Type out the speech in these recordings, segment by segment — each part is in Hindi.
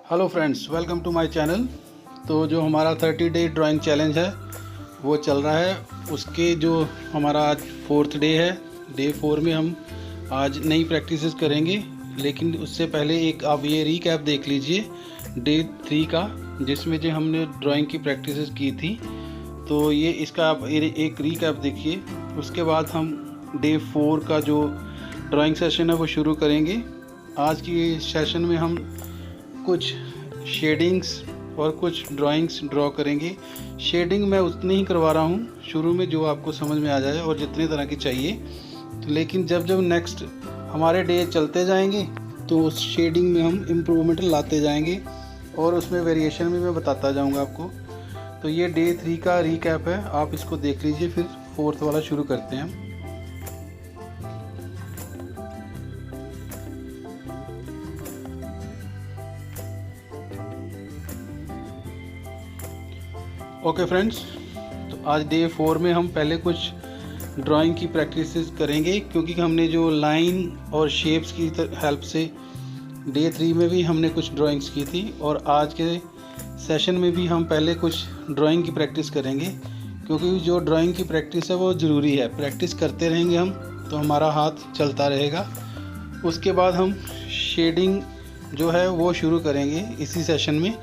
Hello friends, welcome to my channel. तो जो हमारा 30 डे ड्राइंग चैलेंज है वो चल रहा है। उसके जो हमारा आज 4th डे है, डे 4 में हम आज नई प्रैक्टिसेस करेंगे। लेकिन उससे पहले एक आप ये रीकैप देख लीजिए डे 3 का, जिसमें जो हमने ड्राइंग की प्रैक्टिसेस की थी। तो ये इसका आप एक रीकैप देखिए। उसके बाद हम डे 4 का जो ड्राइंग सेशन है वो शुरू करेंगे। आज की सेशन में हम कुछ शेडिंग्स और कुछ ड्राइंग्स ड्रॉ करेंगे। शेडिंग मैं उतनी ही करवा रहा हूँ शुरू में जो आपको समझ में आ जाए और जितने तरह की चाहिए। तो लेकिन जब जब नेक्स्ट हमारे डे चलते जाएंगे तो उस शेडिंग में हम इम्प्रूवमेंट लाते जाएंगे और उसमें वेरिएशन भी मैं बताता जाऊँगा आपको। तो ये डे 3 का रीकैप है, आप इसको देख लीजिए, फिर 4th वाला शुरू करते हैं। ओके फ्रेंड्स, तो आज डे 4 में हम पहले कुछ ड्राइंग की प्रैक्टिसेस करेंगे, क्योंकि हमने जो लाइन और शेप्स की हेल्प से डे 3 में भी हमने कुछ ड्राइंग्स की थी और आज के सेशन में भी हम पहले कुछ ड्राइंग की प्रैक्टिस करेंगे। क्योंकि जो ड्राइंग की प्रैक्टिस है वो ज़रूरी है, प्रैक्टिस करते रहेंगे हम तो हमारा हाथ चलता रहेगा। उसके बाद हम शेडिंग जो है वो शुरू करेंगे इसी सेशन में।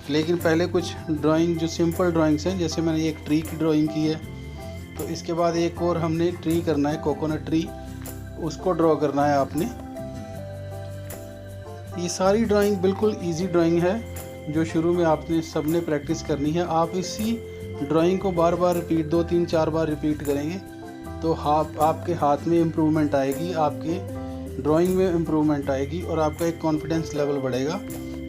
लेकिन पहले कुछ ड्राइंग जो सिंपल ड्राइंग्स हैं, जैसे मैंने एक ट्री की ड्राइंग की है, तो इसके बाद एक और हमने ट्री करना है, कोकोनट ट्री, उसको ड्रॉ करना है आपने। ये सारी ड्राइंग बिल्कुल इजी ड्राइंग है जो शुरू में आपने सबने प्रैक्टिस करनी है। आप इसी ड्राइंग को बार बार रिपीट 2-3-4 बार रिपीट करेंगे तो आपके हाथ में इम्प्रूवमेंट आएगी, आपके ड्राइंग में इम्प्रूवमेंट आएगी और आपका एक कॉन्फिडेंस लेवल बढ़ेगा।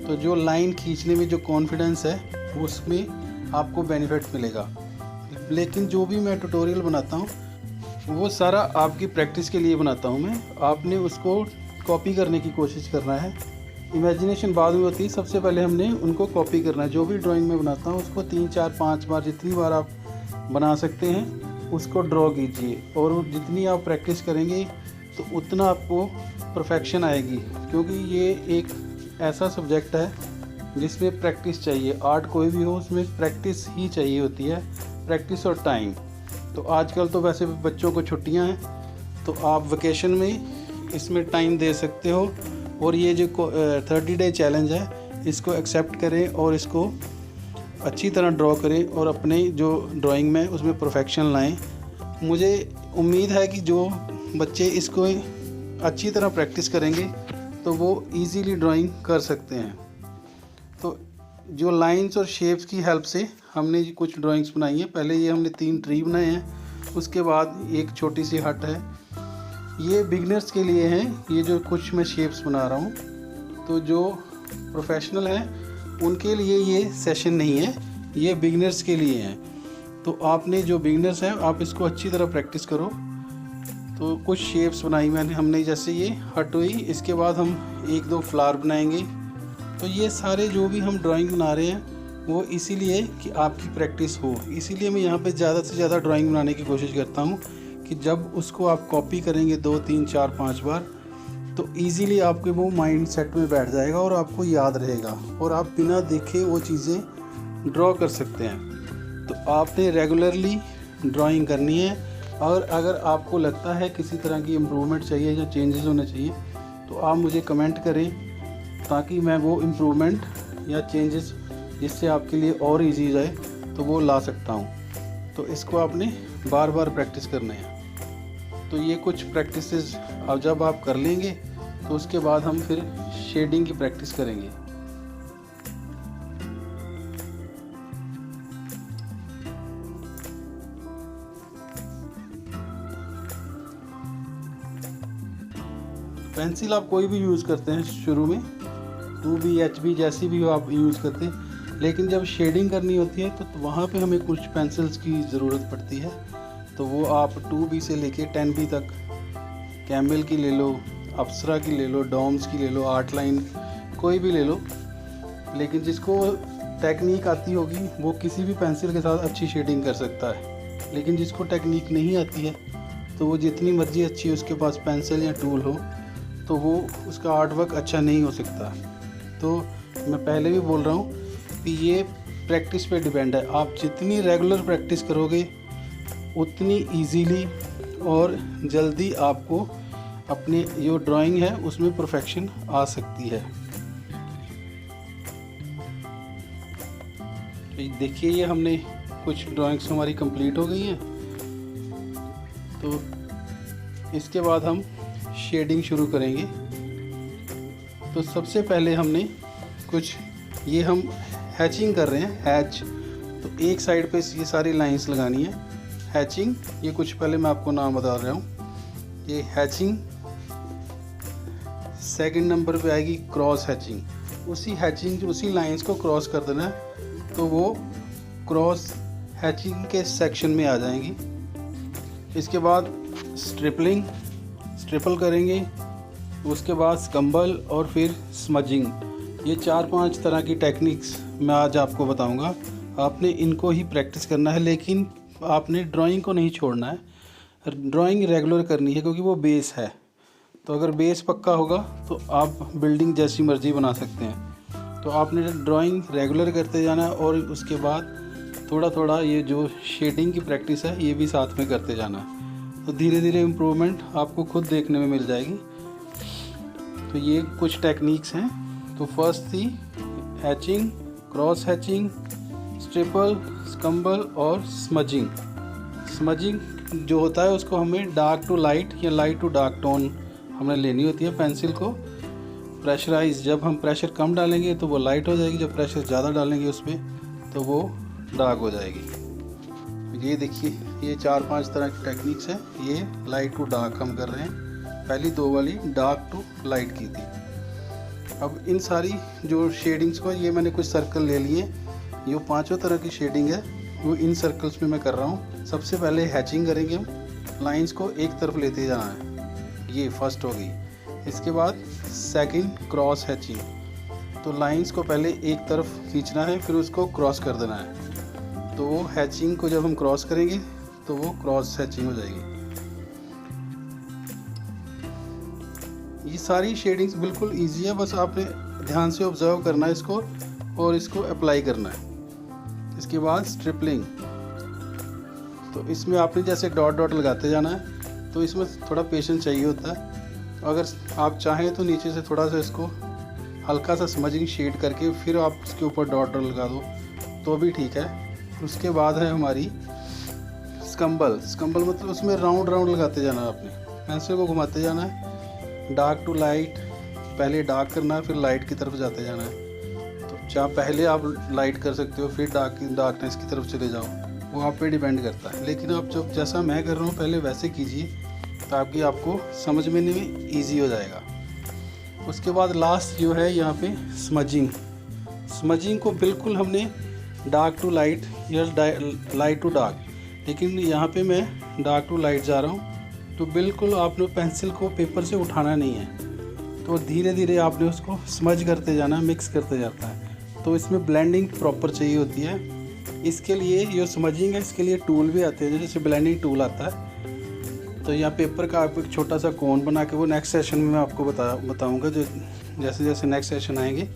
तो जो लाइन खींचने में जो कॉन्फिडेंस है उसमें आपको बेनिफिट मिलेगा। लेकिन जो भी मैं ट्यूटोरियल बनाता हूँ वो सारा आपकी प्रैक्टिस के लिए बनाता हूँ मैं। आपने उसको कॉपी करने की कोशिश करना है। इमेजिनेशन बाद में होती है, सबसे पहले हमने उनको कॉपी करना है। जो भी ड्राइंग में बनाता हूँ उसको 3-4-5 बार, जितनी बार आप बना सकते हैं उसको ड्रॉ कीजिए। और जितनी आप प्रैक्टिस करेंगे तो उतना आपको परफेक्शन आएगी। क्योंकि ये एक ऐसा सब्जेक्ट है जिसमें प्रैक्टिस चाहिए। आर्ट कोई भी हो उसमें प्रैक्टिस ही चाहिए होती है, प्रैक्टिस और टाइम। तो आजकल तो वैसे भी बच्चों को छुट्टियां हैं तो आप वेकेशन में इसमें टाइम दे सकते हो। और ये जो 30 डे चैलेंज है इसको एक्सेप्ट करें और इसको अच्छी तरह ड्रॉ करें और अपने जो ड्राइंग में उसमें परफेक्शन लाएं। मुझे उम्मीद है कि जो बच्चे इसको अच्छी तरह प्रैक्टिस करेंगे तो वो इजीली ड्राइंग कर सकते हैं। तो जो लाइंस और शेप्स की हेल्प से हमने कुछ ड्राइंग्स बनाई हैं। पहले ये हमने 3 ट्री बनाए हैं, उसके बाद एक छोटी सी हट है। ये बिगनर्स के लिए हैं, ये जो कुछ मैं शेप्स बना रहा हूँ। तो जो प्रोफेशनल हैं उनके लिए ये सेशन नहीं है, ये बिगनर्स के लिए हैं। तो आपने जो बिगनर्स हैं आप इसको अच्छी तरह प्रैक्टिस करो। तो कुछ शेप्स बनाई हमने, जैसे ये हट हुई। इसके बाद हम 1-2 फ्लावर बनाएंगे। तो ये सारे जो भी हम ड्राइंग बना रहे हैं वो इसीलिए कि आपकी प्रैक्टिस हो। इसीलिए मैं यहाँ पे ज़्यादा से ज़्यादा ड्राइंग बनाने की कोशिश करता हूँ कि जब उसको आप कॉपी करेंगे 2-3-4-5 बार तो ईज़िली आपके वो माइंड सेट में बैठ जाएगा और आपको याद रहेगा और आप बिना देखे वो चीज़ें ड्रॉ कर सकते हैं। तो आपने रेगुलरली ड्राइंग करनी है। और अगर आपको लगता है किसी तरह की इम्प्रूवमेंट चाहिए या चेंजेस होने चाहिए तो आप मुझे कमेंट करें, ताकि मैं वो इम्प्रूवमेंट या चेंजेस जिससे आपके लिए और इजी जाए तो वो ला सकता हूँ। तो इसको आपने बार बार प्रैक्टिस करना है। तो ये कुछ प्रैक्टिसेस अब जब आप कर लेंगे तो उसके बाद हम फिर शेडिंग की प्रैक्टिस करेंगे। पेंसिल आप कोई भी यूज़ करते हैं शुरू में, 2B HB जैसी भी आप यूज़ करते हैं। लेकिन जब शेडिंग करनी होती है तो वहाँ पे हमें कुछ पेंसिल्स की ज़रूरत पड़ती है। तो वो आप 2B से लेके 10B तक कैमल की ले लो, अप्सरा की ले लो, डॉम्स की ले लो, आर्ट लाइन कोई भी ले लो। लेकिन जिसको टेक्निक आती होगी वो किसी भी पेंसिल के साथ अच्छी शेडिंग कर सकता है। लेकिन जिसको टेक्निक नहीं आती है तो वो जितनी मर्जी अच्छी उसके पास पेंसिल या टूल हो तो वो उसका आर्ट वर्क अच्छा नहीं हो सकता। तो मैं पहले भी बोल रहा हूँ कि ये प्रैक्टिस पे डिपेंड है। आप जितनी रेगुलर प्रैक्टिस करोगे उतनी इजीली और जल्दी आपको अपनी जो ड्राइंग है उसमें परफेक्शन आ सकती है। देखिए ये हमने कुछ ड्राइंग्स हमारी कंप्लीट हो गई हैं। तो इसके बाद हम शेडिंग शुरू करेंगे। तो सबसे पहले हमने कुछ ये हम हैचिंग कर रहे हैं, हैच। तो एक साइड पे ये सारी लाइंस लगानी है, हैचिंग। ये कुछ पहले मैं आपको नाम बता रहा हूँ। ये हैचिंग। सेकंड नंबर पे आएगी क्रॉस हैचिंग। उसी लाइंस को क्रॉस कर देना है तो वो क्रॉस हैचिंग के सेक्शन में आ जाएंगी। इसके बाद स्ट्रिपल करेंगे, उसके बाद स्कम्बल और फिर स्मजिंग। ये 4-5 तरह की टेक्निक्स मैं आज आपको बताऊंगा। आपने इनको ही प्रैक्टिस करना है, लेकिन आपने ड्राइंग को नहीं छोड़ना है। ड्राइंग रेगुलर करनी है क्योंकि वो बेस है। तो अगर बेस पक्का होगा तो आप बिल्डिंग जैसी मर्जी बना सकते हैं। तो आपने ड्राइंग रेगुलर करते जाना है और उसके बाद थोड़ा थोड़ा ये जो शेडिंग की प्रैक्टिस है ये भी साथ में करते जाना है। तो धीरे धीरे इम्प्रूवमेंट आपको खुद देखने में मिल जाएगी। तो ये कुछ टेक्निक्स हैं। तो फर्स्ट थी हैचिंग, क्रॉस हैचिंग, स्ट्रिपल, स्कम्बल और स्मजिंग। स्मजिंग जो होता है उसको हमें डार्क टू लाइट या लाइट टू डार्क टोन हमने लेनी होती है। पेंसिल को प्रेशराइज, जब हम प्रेशर कम डालेंगे तो वो लाइट हो जाएगी, जब प्रेशर ज़्यादा डालेंगे उस पर तो वो डार्क हो जाएगी। ये देखिए ये 4-5 तरह की टेक्निक्स है। ये लाइट टू डार्क हम कर रहे हैं। पहली 2 वाली डार्क टू लाइट की थी। अब इन सारी जो शेडिंग्स को ये मैंने कुछ सर्कल ले लिए। ये 5 तरह की शेडिंग है वो इन सर्कल्स में मैं कर रहा हूँ। सबसे पहले हैचिंग करेंगे हम। लाइंस को एक तरफ लेते जाना है, ये फर्स्ट हो गई। इसके बाद सेकंड क्रॉस हैचिंग। तो लाइंस को पहले एक तरफ खींचना है फिर उसको क्रॉस कर देना है। तो वो हैचिंग को जब हम क्रॉस करेंगे तो वो क्रॉस हैचिंग हो जाएगी। ये सारी शेडिंग्स बिल्कुल इजी है, बस आपने ध्यान से ऑब्जर्व करना है इसको और इसको अप्लाई करना है। इसके बाद स्ट्रिपलिंग। तो इसमें आपने जैसे डॉट डॉट लगाते जाना है। तो इसमें थोड़ा पेशेंस चाहिए होता है। अगर आप चाहें तो नीचे से थोड़ा सा इसको हल्का सा स्मजिंग शेड करके फिर आप उसके ऊपर डॉट डॉट लगा दो तो भी ठीक है। उसके बाद है हमारी स्कम्बल। स्कम्बल मतलब उसमें राउंड राउंड लगाते जाना है, आपने पेंसिल को घुमाते जाना है। डार्क टू लाइट, पहले डार्क करना है फिर लाइट की तरफ जाते जाना है। तो जहाँ पहले आप लाइट कर सकते हो फिर डार्कनेस की तरफ चले जाओ, वो आप पे डिपेंड करता है। लेकिन आप जब जैसा मैं कर रहा हूँ पहले वैसे कीजिए ताकि आपको समझ में ईजी हो जाएगा। उसके बाद लास्ट जो है यहाँ पे स्मजिंग। स्मजिंग को बिल्कुल हमने डार्क टू लाइट या लाइट टू डार्क, लेकिन यहाँ पे मैं डार्क टू लाइट जा रहा हूँ। तो बिल्कुल आपने पेंसिल को पेपर से उठाना नहीं है, तो धीरे धीरे आपने उसको स्मज करते जाना, मिक्स करते जाता है। तो इसमें ब्लेंडिंग प्रॉपर चाहिए होती है। इसके लिए जो स्मजिंग है इसके लिए टूल भी आते हैं, जैसे ब्लेंडिंग टूल आता है। तो यहाँ पेपर का आप एक छोटा सा कोन बना के, वो नेक्स्ट सेशन में मैं आपको बताऊँगा जो जैसे जैसे नेक्स्ट सेशन आएंगे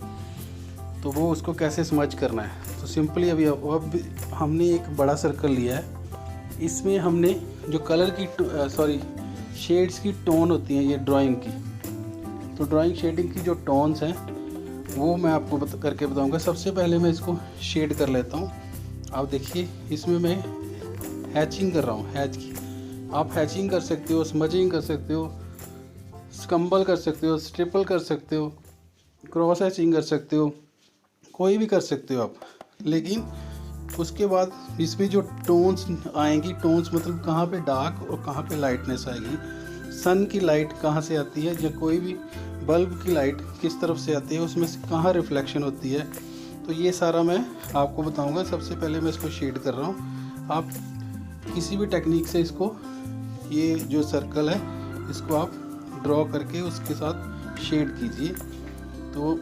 तो वो उसको कैसे स्मज करना है। तो सिंपली अभी अब हमने एक बड़ा सर्कल लिया है। इसमें हमने जो कलर की शेड्स की टोन होती हैं ये ड्राइंग की, तो ड्राइंग शेडिंग की जो टोन्स हैं वो मैं आपको करके बताऊंगा। सबसे पहले मैं इसको शेड कर लेता हूँ। आप देखिए इसमें मैं हैचिंग कर रहा हूँ, हैच की। आप हैचिंग कर सकते हो, स्मजिंग कर सकते हो, स्कम्बल कर सकते हो, स्ट्रिपल कर सकते हो, क्रॉस हैचिंग कर सकते हो, कोई भी कर सकते हो आप। लेकिन उसके बाद इसमें जो टोन्स आएंगी, टोन्स मतलब कहाँ पे डार्क और कहाँ पे लाइटनेस आएगी, सन की लाइट कहाँ से आती है या कोई भी बल्ब की लाइट किस तरफ से आती है, उसमें से कहाँ रिफ्लेक्शन होती है, तो ये सारा मैं आपको बताऊंगा। सबसे पहले मैं इसको शेड कर रहा हूँ। आप किसी भी टेक्निक से इसको, ये जो सर्कल है इसको आप ड्रॉ करके उसके साथ शेड कीजिए। तो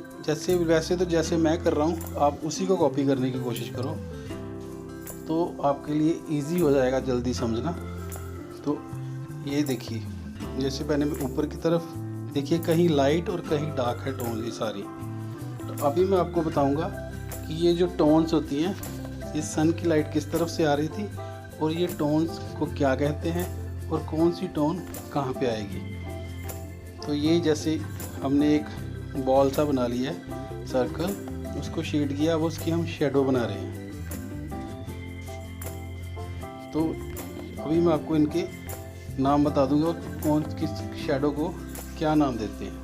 वैसे तो जैसे मैं कर रहा हूँ आप उसी को कॉपी करने की कोशिश करो, तो आपके लिए इजी हो जाएगा जल्दी समझना। तो ये देखिए, जैसे मैंने ऊपर की तरफ देखिए कहीं लाइट और कहीं डार्क है टोन, ये सारी। तो तो अभी मैं आपको बताऊंगा कि ये जो टोन्स होती हैं, ये सन की लाइट किस तरफ से आ रही थी और ये टोन्स को क्या कहते हैं और कौन सी टोन कहाँ पे आएगी। तो ये जैसे हमने एक बॉल सा बना लिया है सर्कल, उसको शेड किया, अब उसकी हम शेडो बना रहे हैं। तो अभी मैं आपको इनके नाम बता दूंगा कौन किस शेडो को क्या नाम देते हैं।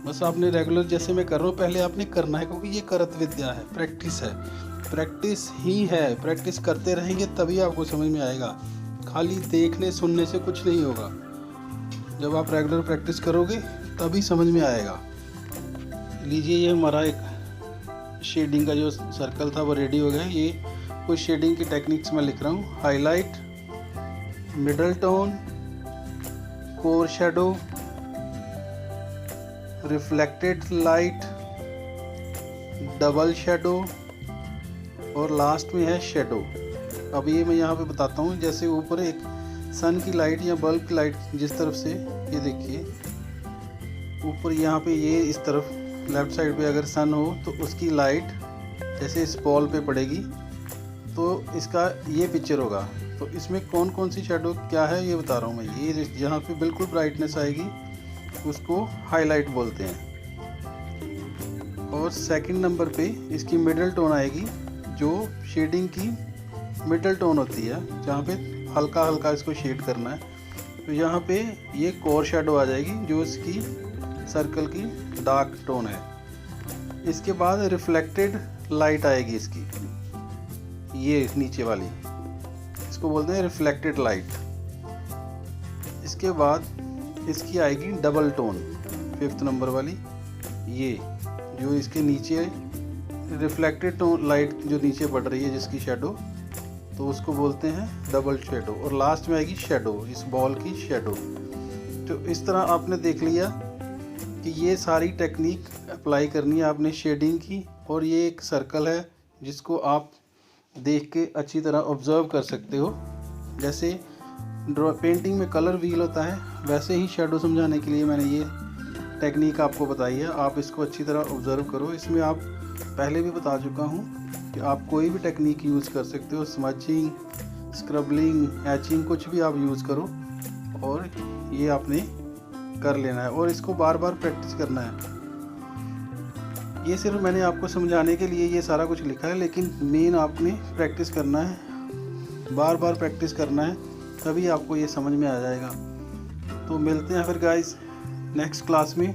बस आपने रेगुलर जैसे मैं कर रहा हूँ पहले आपने करना है, क्योंकि ये करत विद्या है, प्रैक्टिस है, प्रैक्टिस ही है। प्रैक्टिस करते रहेंगे तभी आपको समझ में आएगा, खाली देखने सुनने से कुछ नहीं होगा। जब आप रेगुलर प्रैक्टिस करोगे तभी समझ में आएगा। लीजिए ये हमारा एक शेडिंग का जो सर्कल था वो रेडी हो गया। ये कुछ शेडिंग की टेक्निक्स मैं लिख रहा हूँ। Highlight, middle tone, core shadow, reflected light, double shadow और लास्ट में है शेडो। अब ये मैं यहाँ पे बताता हूँ। जैसे ऊपर एक सन की लाइट या बल्ब की लाइट जिस तरफ से, ये देखिए ऊपर यहाँ पे ये इस तरफ लेफ़्ट साइड पे अगर सन हो तो उसकी लाइट जैसे इस बॉल पे पड़ेगी तो इसका ये पिक्चर होगा। तो इसमें कौन कौन सी शेडो क्या है ये बता रहा हूँ मैं। ये जहाँ पे बिल्कुल ब्राइटनेस आएगी उसको हाईलाइट बोलते हैं। और सेकंड नंबर पे इसकी मिडल टोन आएगी, जो शेडिंग की मिडल टोन होती है, जहाँ पे हल्का हल्का इसको शेड करना है। तो यहाँ पे ये कोर शेडो आ जाएगी, जो इसकी सर्कल की डार्क टोन है। इसके बाद रिफ्लेक्टेड लाइट आएगी इसकी, ये नीचे वाली, इसको बोलते हैं रिफ्लेक्टेड लाइट। इसके बाद इसकी आएगी डबल टोन, 5th नंबर वाली, ये जो इसके नीचे रिफ्लेक्टेड टोन लाइट जो नीचे पड़ रही है जिसकी शेडो, तो उसको बोलते हैं डबल शेडो। और लास्ट में आएगी शेडो, इस बॉल की शेडो। तो इस तरह आपने देख लिया कि ये सारी टेक्निक अप्लाई करनी है आपने शेडिंग की। और ये एक सर्कल है जिसको आप देख के अच्छी तरह ऑब्जर्व कर सकते हो। जैसे पेंटिंग में कलर व्हील होता है, वैसे ही शेडो समझाने के लिए मैंने ये टेक्निक आपको बताई है। आप इसको अच्छी तरह ऑब्जर्व करो। इसमें आप पहले भी बता चुका हूँ कि आप कोई भी टेक्निक यूज़ कर सकते हो, स्मचिंग, स्क्रबलिंग, हैचिंग, कुछ भी आप यूज़ करो और ये आपने कर लेना है और इसको बार बार प्रैक्टिस करना है। ये सिर्फ मैंने आपको समझाने के लिए ये सारा कुछ लिखा है, लेकिन मेन आपने प्रैक्टिस करना है, बार बार प्रैक्टिस करना है, तभी आपको ये समझ में आ जाएगा। तो मिलते हैं फिर गाइस नेक्स्ट क्लास में।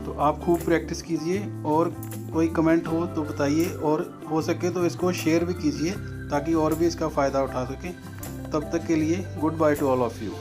तो आप खूब प्रैक्टिस कीजिए और कोई कमेंट हो तो बताइए, और हो सके तो इसको शेयर भी कीजिए ताकि और भी इसका फ़ायदा उठा सकें। तब तक के लिए good by two all of you.